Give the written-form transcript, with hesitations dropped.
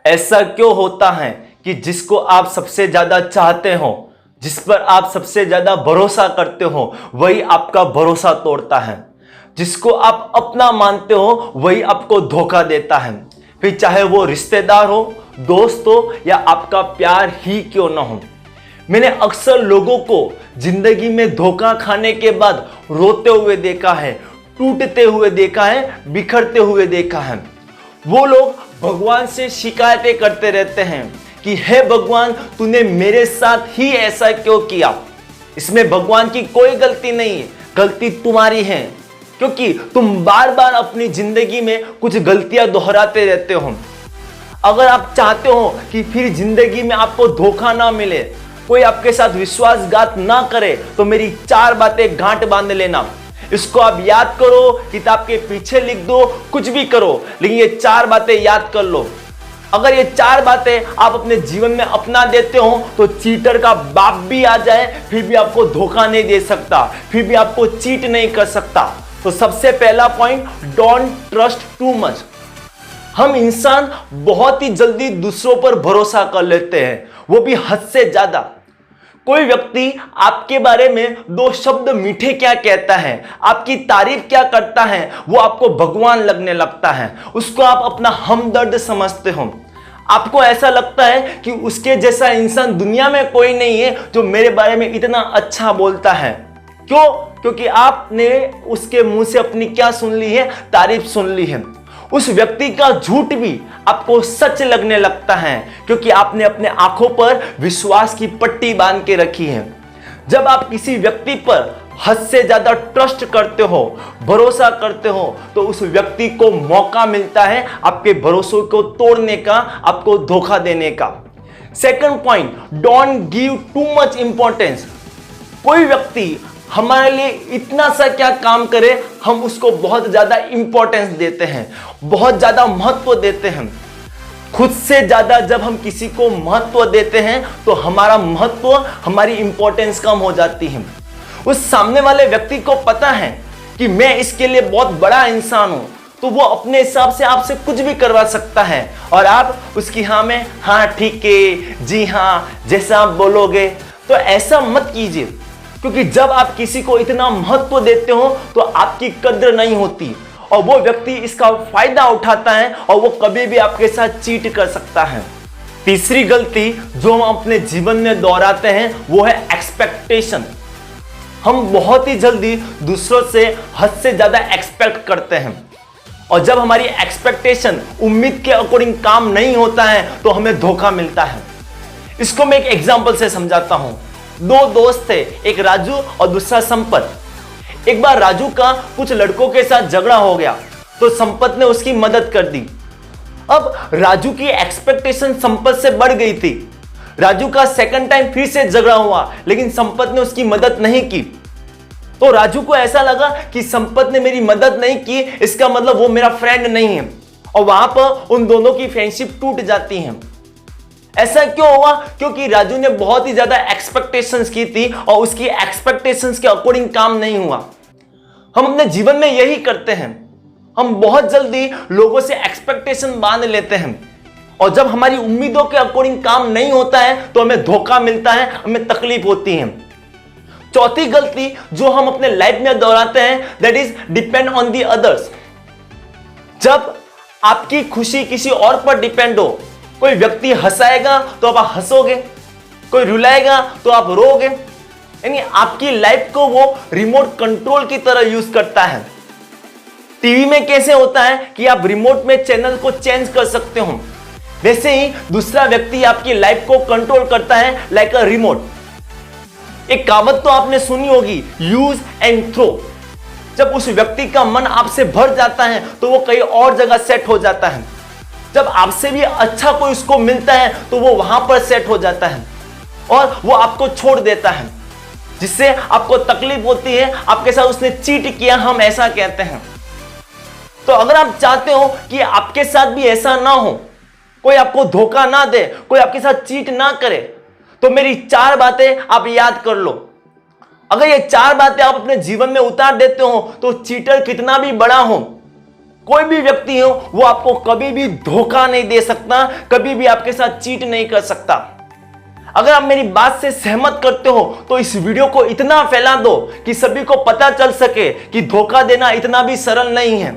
ऐसा क्यों होता है कि जिसको आप सबसे ज्यादा चाहते हो, जिस पर आप सबसे ज्यादा भरोसा करते हो, वही आपका भरोसा तोड़ता है। जिसको आप अपना मानते हो वही आपको धोखा देता है, फिर चाहे वो रिश्तेदार हो, दोस्त हो या आपका प्यार ही क्यों ना हो। मैंने अक्सर लोगों को जिंदगी में धोखा खाने के बाद रोते हुए देखा है, टूटते हुए देखा है, बिखरते हुए देखा है। वो लोग भगवान से शिकायतें करते रहते हैं कि हे भगवान, तूने मेरे साथ ही ऐसा क्यों किया। इसमें भगवान की कोई गलती नहीं है, गलती तुम्हारी है, क्योंकि तुम बार बार अपनी जिंदगी में कुछ गलतियां दोहराते रहते हो। अगर आप चाहते हो कि फिर जिंदगी में आपको धोखा ना मिले, कोई आपके साथ विश्वासघात ना करे, तो मेरी 4 बातें गांठ बांध लेना। इसको आप याद करो, किताब के पीछे लिख दो, कुछ भी करो, लेकिन ये 4 बातें याद कर लो। अगर ये 4 बातें आप अपने जीवन में अपना देते हो तो चीटर का बाप भी आ जाए फिर भी आपको धोखा नहीं दे सकता, फिर भी आपको चीट नहीं कर सकता। तो सबसे पहला point, don't trust too much. हम इंसान बहुत ही जल्दी दूसरों पर भरोसा कर लेते हैं, वो भी हद से ज्यादा। कोई व्यक्ति आपके बारे में 2 शब्द मीठे क्या कहता है, आपकी तारीफ क्या करता है, वो आपको भगवान लगने लगता है। उसको आप अपना हमदर्द समझते हो। आपको ऐसा लगता है कि उसके जैसा इंसान दुनिया में कोई नहीं है जो मेरे बारे में इतना अच्छा बोलता है। क्यों? क्योंकि आपने उसके मुंह से अपनी क्या सुन ली है, तारीफ सुन ली है। उस व्यक्ति का झूठ भी आपको सच लगने लगता है, क्योंकि आपने अपने आंखों पर विश्वास की पट्टी बांध के रखी है। जब आप किसी व्यक्ति पर हद से ज्यादा ट्रस्ट करते हो, भरोसा करते हो, तो उस व्यक्ति को मौका मिलता है आपके भरोसे को तोड़ने का, आपको धोखा देने का। Second point, don't give too much importance. कोई व्यक्ति हमारे लिए इतना सा क्या काम करे, हम उसको बहुत ज्यादा इंपॉर्टेंस देते हैं, बहुत ज्यादा महत्व देते हैं। खुद से ज्यादा जब हम किसी को महत्व देते हैं तो हमारा महत्व, हमारी इंपॉर्टेंस कम हो जाती है। उस सामने वाले व्यक्ति को पता है कि मैं इसके लिए बहुत बड़ा इंसान हूं, तो वो अपने हिसाब से आपसे कुछ भी करवा सकता है और आप उसकी हाँ में हाँ ठीक है, जी हाँ, जैसा आप बोलोगे। तो ऐसा मत कीजिए, क्योंकि जब आप किसी को इतना महत्व देते हो तो आपकी कद्र नहीं होती और वो व्यक्ति इसका फायदा उठाता है और वो कभी भी आपके साथ चीट कर सकता है। तीसरी गलती जो हम अपने जीवन में दोहराते हैं वो है एक्सपेक्टेशन। हम बहुत ही जल्दी दूसरों से हद से ज्यादा एक्सपेक्ट करते हैं और जब हमारी एक्सपेक्टेशन उम्मीद के अकॉर्डिंग काम नहीं होता है तो हमें धोखा मिलता है। इसको मैं एक एग्जांपल से समझाता हूं। 2 दोस्त थे, एक राजू और दूसरा संपत। एक बार राजू का कुछ लड़कों के साथ झगड़ा हो गया तो संपत ने उसकी मदद कर दी। अब राजू की एक्सपेक्टेशन संपत से बढ़ गई थी। राजू का सेकंड टाइम फिर से झगड़ा हुआ, लेकिन संपत ने उसकी मदद नहीं की। तो राजू को ऐसा लगा कि संपत ने मेरी मदद नहीं की, इसका मतलब वो मेरा फ्रेंड नहीं है, और वहां पर उन दोनों की फ्रेंडशिप टूट जाती है। ऐसा क्यों हुआ? क्योंकि राजू ने बहुत ही ज्यादा एक्सपेक्टेशंस की थी और उसकी एक्सपेक्टेशंस के अकॉर्डिंग काम नहीं हुआ। हम अपने जीवन में यही करते हैं, हम बहुत जल्दी लोगों से एक्सपेक्टेशन बांध लेते हैं और जब हमारी उम्मीदों के अकॉर्डिंग काम नहीं होता है तो हमें धोखा मिलता है, हमें तकलीफ होती है। चौथी गलती जो हम अपने लाइफ में दोहराते हैं, that is depend on the others. जब आपकी खुशी किसी और पर डिपेंड हो, कोई व्यक्ति हंसाएगा तो आप हंसोगे, कोई रुलाएगा तो आप रोगे, यानी आपकी लाइफ को वो रिमोट कंट्रोल की तरह यूज करता है। टीवी में कैसे होता है कि आप रिमोट में चैनल को चेंज कर सकते हो, वैसे ही दूसरा व्यक्ति आपकी लाइफ को कंट्रोल करता है लाइक अ रिमोट। एक कहावत तो आपने सुनी होगी, यूज एंड थ्रो। जब उस व्यक्ति का मन आपसे भर जाता है तो वो कहीं और जगह सेट हो जाता है। जब आपसे भी अच्छा कोई उसको मिलता है तो वो वहां पर सेट हो जाता है और वो आपको छोड़ देता है, जिससे आपको तकलीफ होती है। आपके साथ उसने चीट किया, हम ऐसा कहते हैं। तो अगर आप चाहते हो कि आपके साथ भी ऐसा ना हो, कोई आपको धोखा ना दे, कोई आपके साथ चीट ना करे, तो मेरी 4 बातें आप याद कर लो। अगर ये 4 बातें आप अपने जीवन में उतार देते हो तो चीटर कितना भी बड़ा हो, कोई भी व्यक्ति हो वो आपको कभी भी धोखा नहीं दे सकता, कभी भी आपके साथ चीट नहीं कर सकता। अगर आप मेरी बात से सहमत करते हो तो इस वीडियो को इतना फैला दो कि सभी को पता चल सके कि धोखा देना इतना भी सरल नहीं है।